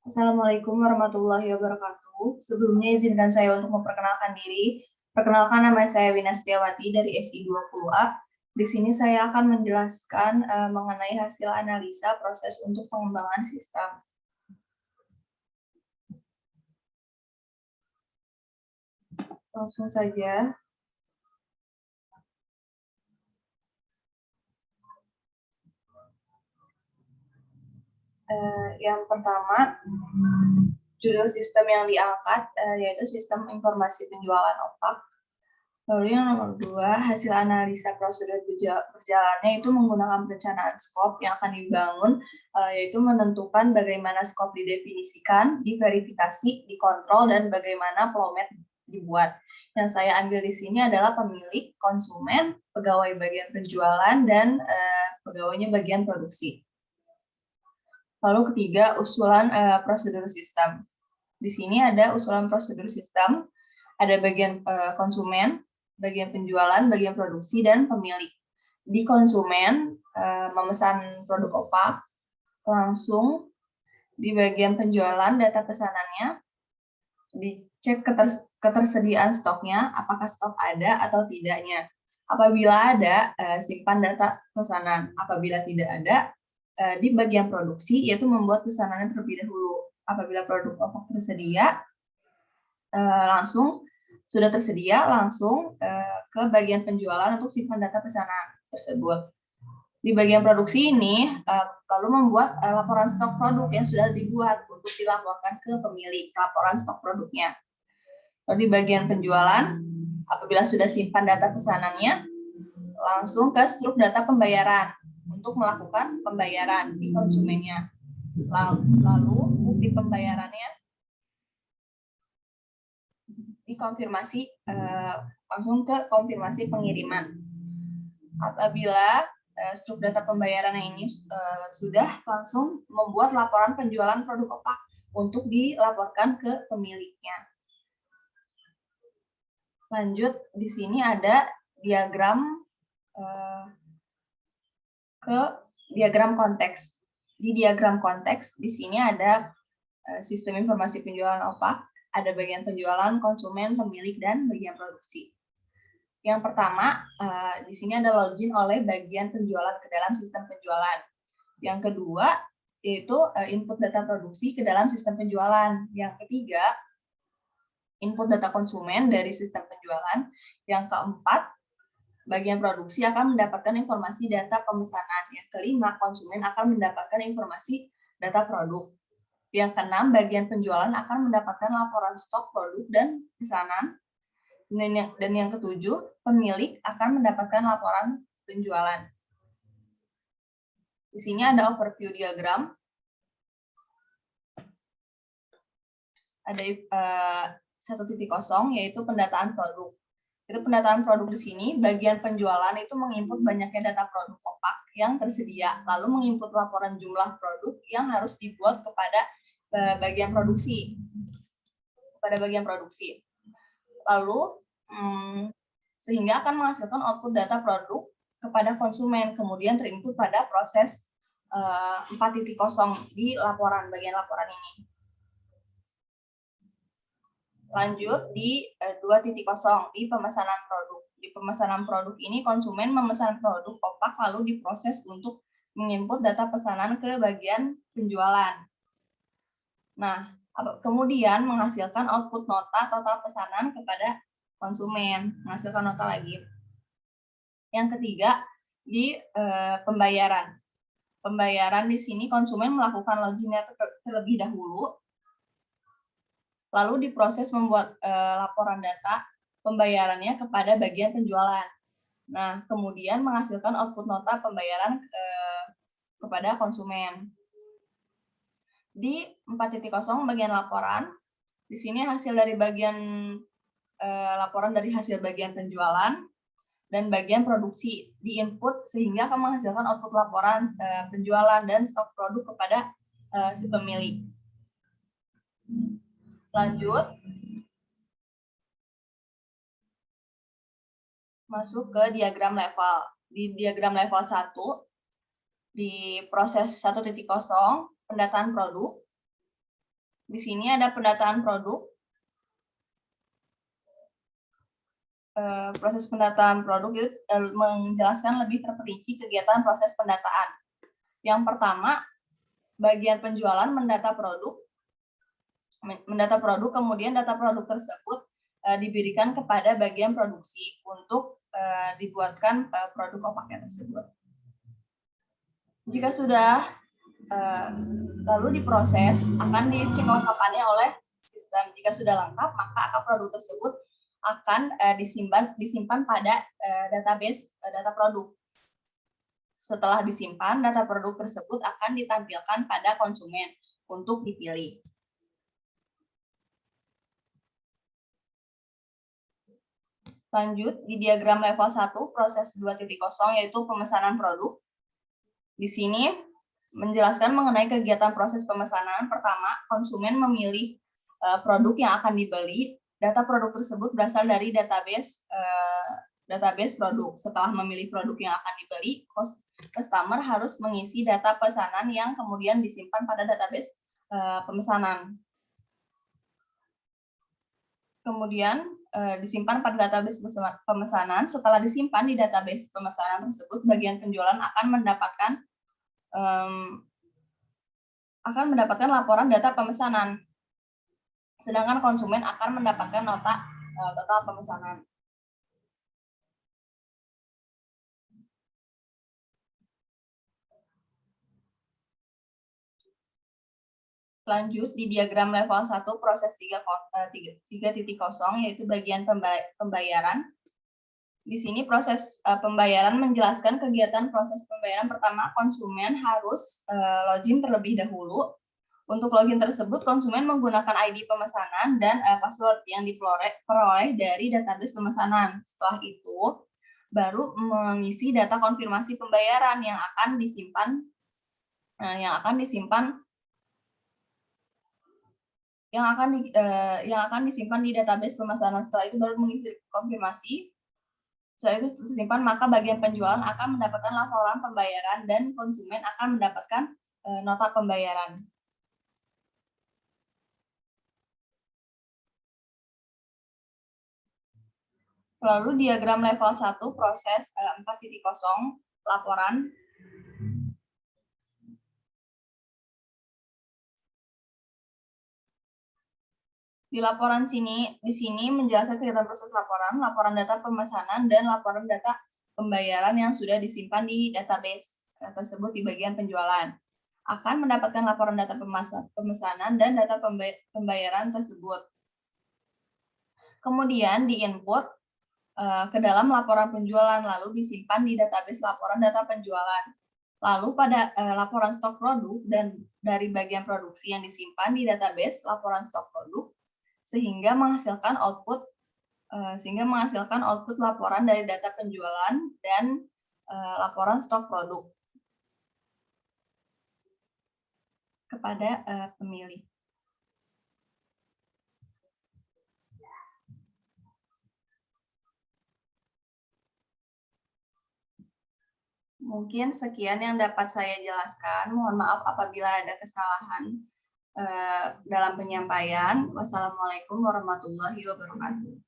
Assalamualaikum warahmatullahi wabarakatuh. Sebelumnya izinkan saya untuk memperkenalkan diri. Perkenalkan, nama saya Wina Setiawati dari SI 20A. Di sini saya akan menjelaskan mengenai hasil analisa proses untuk pengembangan sistem. Langsung saja. Yang pertama, judul sistem yang diangkat yaitu sistem informasi penjualan OPAK. Lalu yang nomor 2, hasil analisa prosedur berjalannya itu menggunakan perencanaan skop yang akan dibangun, yaitu menentukan bagaimana skop didefinisikan, diverifikasi, dikontrol, dan bagaimana flow-map dibuat. Yang saya ambil di sini adalah pemilik, konsumen, pegawai bagian penjualan, dan pegawainya bagian produksi. Lalu ketiga, usulan prosedur sistem. Di sini ada usulan prosedur sistem, ada bagian konsumen, bagian penjualan, bagian produksi, dan pemilik. Di konsumen, memesan produk OPAK, langsung di bagian penjualan data pesanannya, dicek ketersediaan stoknya, apakah stok ada atau tidaknya. Apabila ada, simpan data pesanan. Apabila tidak ada, di bagian produksi, yaitu membuat pesanannya terlebih dahulu. Apabila produk OPAK tersedia, langsung sudah tersedia, langsung ke bagian penjualan untuk simpan data pesanan tersebut. Di bagian produksi ini lalu membuat laporan stok produk yang sudah dibuat untuk dilaporkan ke pemilik, laporan stok produknya. Lalu di bagian penjualan, apabila sudah simpan data pesanannya, langsung ke struk data pembayaran untuk melakukan pembayaran di konsumennya. Lalu bukti pembayarannya dikonfirmasi langsung ke konfirmasi pengiriman. Apabila struk data pembayaran ini sudah, langsung membuat laporan penjualan produk OPAK untuk dilaporkan ke pemiliknya. Lanjut, di sini ada diagram diagram konteks. Di diagram konteks di sini ada sistem informasi penjualan OPAK, ada bagian penjualan, konsumen, pemilik, dan bagian produksi. Yang pertama, di sini ada login oleh bagian penjualan ke dalam sistem penjualan. Yang kedua, yaitu input data produksi ke dalam sistem penjualan. Yang ketiga, input data konsumen dari sistem penjualan. Yang keempat, bagian produksi akan mendapatkan informasi data pemesanan. Yang kelima, konsumen akan mendapatkan informasi data produk. Yang keenam, bagian penjualan akan mendapatkan laporan stok produk dan pesanan. Dan yang ketujuh, pemilik akan mendapatkan laporan penjualan. Di sini ada overview diagram. Ada 1.0 yaitu pendataan produk. Itu pendataan produk di sini, bagian penjualan itu menginput banyaknya data produk OPAK yang tersedia, lalu menginput laporan jumlah produk yang harus dibuat kepada bagian produksi. Lalu sehingga akan menghasilkan output data produk kepada konsumen, kemudian terinput pada proses 4.0 di bagian laporan ini. Lanjut di 2.0 di pemesanan produk. Di pemesanan produk ini konsumen memesan produk OPAK lalu diproses untuk menginput data pesanan ke bagian penjualan. Nah, kemudian menghasilkan output nota total pesanan kepada konsumen, menghasilkan nota lagi. Yang ketiga, di pembayaran. Pembayaran di sini konsumen melakukan loginnya terlebih dahulu, lalu diproses membuat laporan data pembayarannya kepada bagian penjualan. Nah, kemudian menghasilkan output nota pembayaran kepada konsumen. Di 4.0 bagian laporan, di sini hasil dari bagian laporan dari hasil bagian penjualan dan bagian produksi di-input sehingga akan menghasilkan output laporan penjualan dan stok produk kepada si pemilik. Lanjut, masuk ke diagram level. Di diagram level 1, di proses 1.0, pendataan produk, Di sini ada pendataan produk. Proses pendataan produk itu menjelaskan lebih terperinci kegiatan proses pendataan. Yang pertama, bagian penjualan mendata produk, kemudian data produk tersebut diberikan kepada bagian produksi untuk dibuatkan produk opaknya tersebut. Jika sudah lalu diproses, akan dicek kelengkapannya oleh sistem. Jika sudah lengkap, maka produk tersebut akan disimpan pada database data produk. Setelah disimpan, data produk tersebut akan ditampilkan pada konsumen untuk dipilih. Lanjut, di diagram level 1, proses 2.0, yaitu pemesanan produk. Di sini menjelaskan mengenai kegiatan proses pemesanan. Pertama, konsumen memilih produk yang akan dibeli. Data produk tersebut berasal dari database produk. Setelah memilih produk yang akan dibeli, customer harus mengisi data pesanan yang kemudian disimpan pada database pemesanan. Kemudian disimpan pada database pemesanan. Setelah disimpan di database pemesanan tersebut, bagian penjualan akan mendapatkan laporan data pemesanan. Sedangkan konsumen akan mendapatkan nota total pemesanan. Lanjut, di diagram level 1, proses 3.0, yaitu bagian pembayaran. Di sini proses pembayaran menjelaskan kegiatan proses pembayaran. Pertama, konsumen harus login terlebih dahulu. Untuk login tersebut, konsumen menggunakan ID pemesanan dan password yang diperoleh dari database pemesanan. Setelah itu, baru mengisi data konfirmasi pembayaran yang akan disimpan di database pemesanan. Setelah itu baru mengisi konfirmasi. Setelah itu disimpan, maka bagian penjualan akan mendapatkan laporan pembayaran dan konsumen akan mendapatkan nota pembayaran. Lalu diagram level 1, proses 4.0, laporan. Di laporan di sini menjelaskan kegiatan proses laporan data pemesanan, dan laporan data pembayaran yang sudah disimpan di database tersebut di bagian penjualan. Akan mendapatkan laporan data pemesanan dan data pembayaran tersebut. Kemudian di-input ke dalam laporan penjualan, lalu disimpan di database laporan data penjualan. Lalu pada laporan stok produk dan dari bagian produksi yang disimpan di database laporan stok produk, sehingga menghasilkan output laporan dari data penjualan dan laporan stok produk kepada pemilih. Mungkin sekian yang dapat saya jelaskan. Mohon maaf apabila ada kesalahan dalam penyampaian. Wassalamualaikum warahmatullahi wabarakatuh.